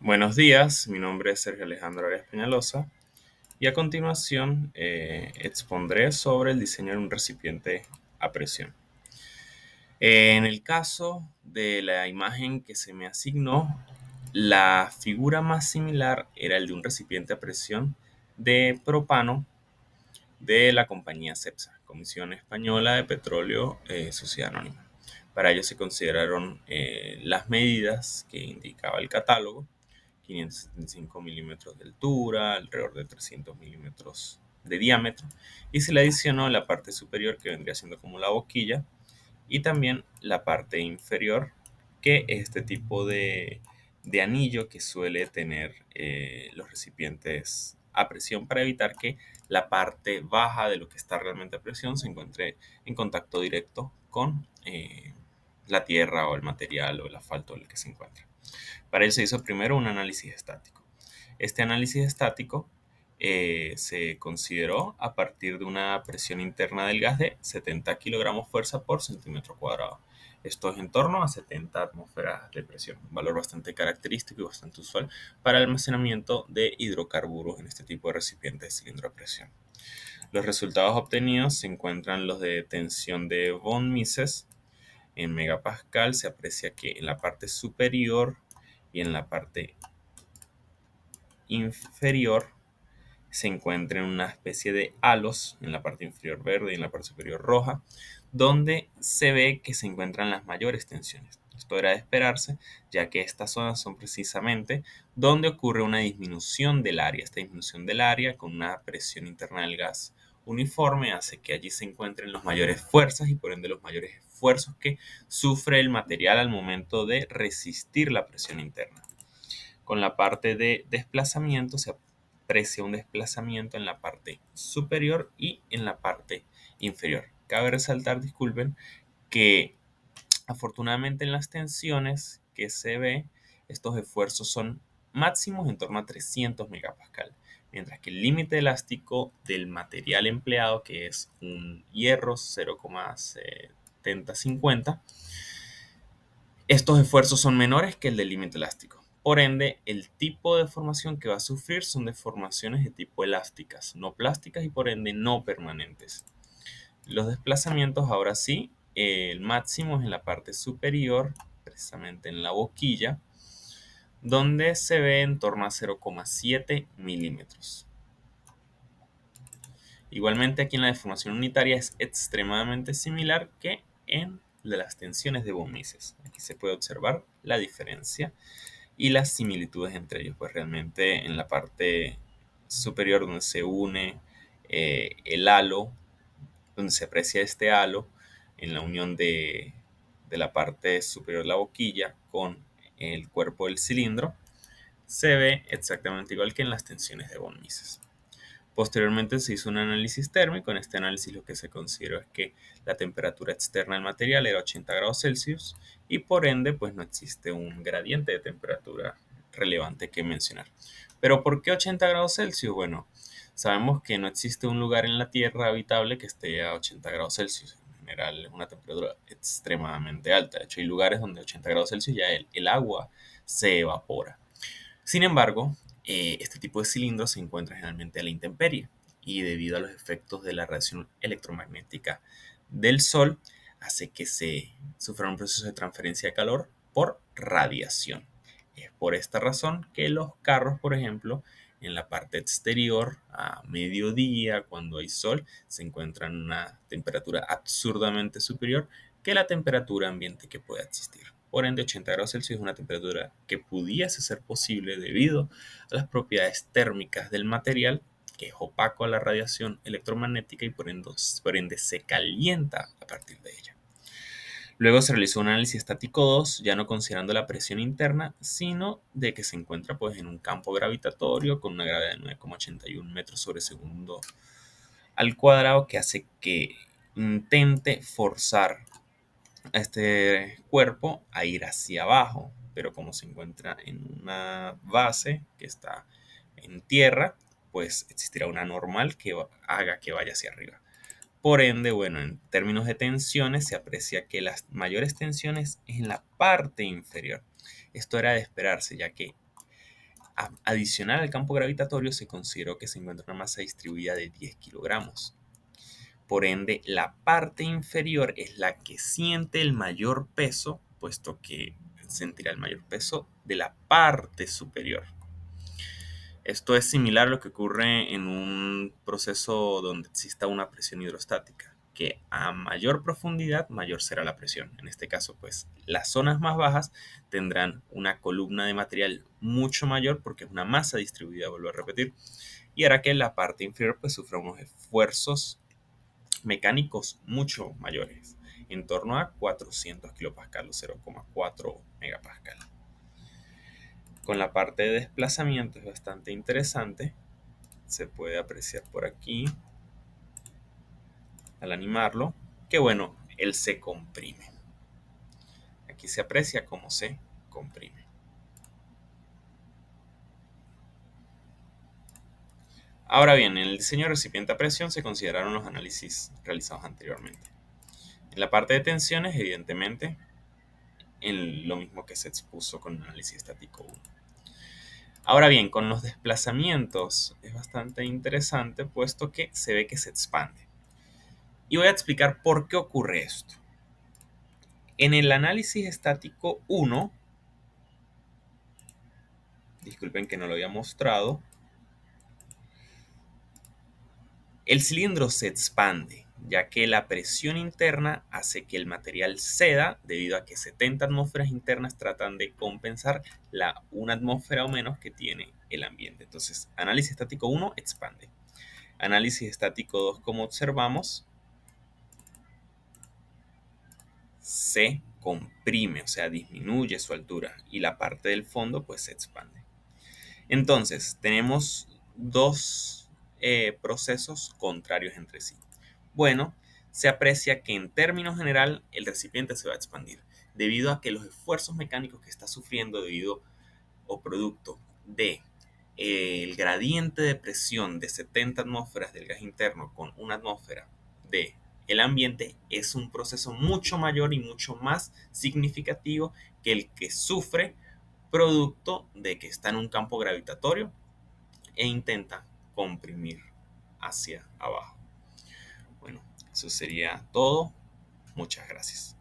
Buenos días, mi nombre es Sergio Alejandro Arias Peñalosa y a continuación expondré sobre el diseño de un recipiente a presión. En el caso de la imagen que se me asignó, la figura más similar era el de un recipiente a presión de propano de la compañía CEPSA, Comisión Española de Petróleo, Sociedad Anónima. Para ello se consideraron las medidas que indicaba el catálogo: 575 milímetros de altura, alrededor de 300 milímetros de diámetro, y se le adicionó la parte superior, que vendría siendo como la boquilla, y también la parte inferior, que es este tipo de anillo que suele tener los recipientes a presión, para evitar que la parte baja de lo que está realmente a presión se encuentre en contacto directo con la tierra o el material o el asfalto en el que se encuentra. Para ello se hizo primero un análisis estático. Este análisis estático se consideró a partir de una presión interna del gas de 70 kilogramos fuerza por centímetro cuadrado. Esto es en torno a 70 atmósferas de presión, un valor bastante característico y bastante usual para el almacenamiento de hidrocarburos en este tipo de recipientes de cilindro a presión. Los resultados obtenidos se encuentran los de tensión de von Mises. En megapascal se aprecia que en la parte superior y en la parte inferior se encuentran una especie de halos, en la parte inferior verde y en la parte superior roja, donde se ve que se encuentran las mayores tensiones. Esto era de esperarse, ya que estas zonas son precisamente donde ocurre una disminución del área. Esta disminución del área con una presión interna del gas uniforme hace que allí se encuentren las mayores fuerzas y por ende los mayores esfuerzos que sufre el material al momento de resistir la presión interna. Con la parte de desplazamiento se aprecia un desplazamiento en la parte superior y en la parte inferior. Cabe resaltar, disculpen, que afortunadamente en las tensiones que se ve, estos esfuerzos son máximos en torno a 300 megapascal, mientras que el límite elástico del material empleado, que es un hierro 0,7050, estos esfuerzos son menores que el del límite elástico. Por ende, el tipo de deformación que va a sufrir son deformaciones de tipo elásticas, no plásticas y por ende no permanentes. Los desplazamientos, ahora sí, el máximo es en la parte superior, precisamente en la boquilla, donde se ve en torno a 0,7 milímetros. Igualmente aquí en la deformación unitaria es extremadamente similar que en las tensiones de von Mises. Aquí se puede observar la diferencia y las similitudes entre ellos, pues realmente en la parte superior donde se une el halo, donde se aprecia este halo en la unión de la parte superior de la boquilla con el cuerpo del cilindro, se ve exactamente igual que en las tensiones de von Mises. Posteriormente se hizo un análisis térmico. En este análisis lo que se consideró es que la temperatura externa del material era 80 grados Celsius y por ende pues no existe un gradiente de temperatura relevante que mencionar. Pero ¿por qué 80 grados Celsius? Bueno, sabemos que no existe un lugar en la Tierra habitable que esté a 80 grados Celsius. En general es una temperatura extremadamente alta. De hecho hay lugares donde 80 grados Celsius ya el agua se evapora. Sin embargo, este tipo de cilindros se encuentra generalmente a la intemperie y debido a los efectos de la radiación electromagnética del Sol, hace que se sufra un proceso de transferencia de calor por radiación. Es por esta razón que los carros, por ejemplo, en la parte exterior, a mediodía, cuando hay sol, se encuentran en una temperatura absurdamente superior que la temperatura ambiente que pueda existir. Por ende, 80 grados Celsius es una temperatura que pudiese ser posible debido a las propiedades térmicas del material, que es opaco a la radiación electromagnética y por ende se calienta a partir de ella. Luego se realizó un análisis estático 2, ya no considerando la presión interna, sino de que se encuentra pues, en un campo gravitatorio con una gravedad de 9,81 metros sobre segundo al cuadrado, que hace que intente forzar a este cuerpo a ir hacia abajo, pero como se encuentra en una base que está en tierra, pues existirá una normal que haga que vaya hacia arriba. Por ende, bueno, en términos de tensiones se aprecia que las mayores tensiones es en la parte inferior. Esto era de esperarse, ya que Adicional al campo gravitatorio, se consideró que se encuentra una masa distribuida de 10 kilogramos. Por ende, la parte inferior es la que siente el mayor peso, puesto que sentirá el mayor peso de la parte superior. Esto es similar a lo que ocurre en un proceso donde exista una presión hidrostática, que a mayor profundidad, mayor será la presión. En este caso, pues las zonas más bajas tendrán una columna de material mucho mayor porque es una masa distribuida, vuelvo a repetir, y hará que la parte inferior pues sufra unos esfuerzos mecánicos mucho mayores, en torno a 400 kilopascal o 0,4 megapascal. Con la parte de desplazamiento es bastante interesante. Se puede apreciar por aquí, al animarlo, que bueno, él se comprime. Aquí se aprecia cómo se comprime. Ahora bien, en el diseño de recipiente a presión se consideraron los análisis realizados anteriormente. En la parte de tensiones, evidentemente, en lo mismo que se expuso con el análisis estático 1. Ahora bien, con los desplazamientos es bastante interesante puesto que se ve que se expande. Y voy a explicar por qué ocurre esto. En el análisis estático 1, disculpen que no lo había mostrado, el cilindro se expande, ya que la presión interna hace que el material ceda debido a que 70 atmósferas internas tratan de compensar la 1 atmósfera o menos que tiene el ambiente. Entonces, análisis estático 1 expande. Análisis estático 2, como observamos, se comprime, o sea, disminuye su altura y la parte del fondo pues se expande. Entonces, tenemos dos procesos contrarios entre sí. Bueno, se aprecia que en términos general el recipiente se va a expandir debido a que los esfuerzos mecánicos que está sufriendo debido o producto de el gradiente de presión de 70 atmósferas del gas interno con 1 atmósfera de el ambiente es un proceso mucho mayor y mucho más significativo que el que sufre producto de que está en un campo gravitatorio e intenta comprimir hacia abajo. Bueno, eso sería todo. Muchas gracias.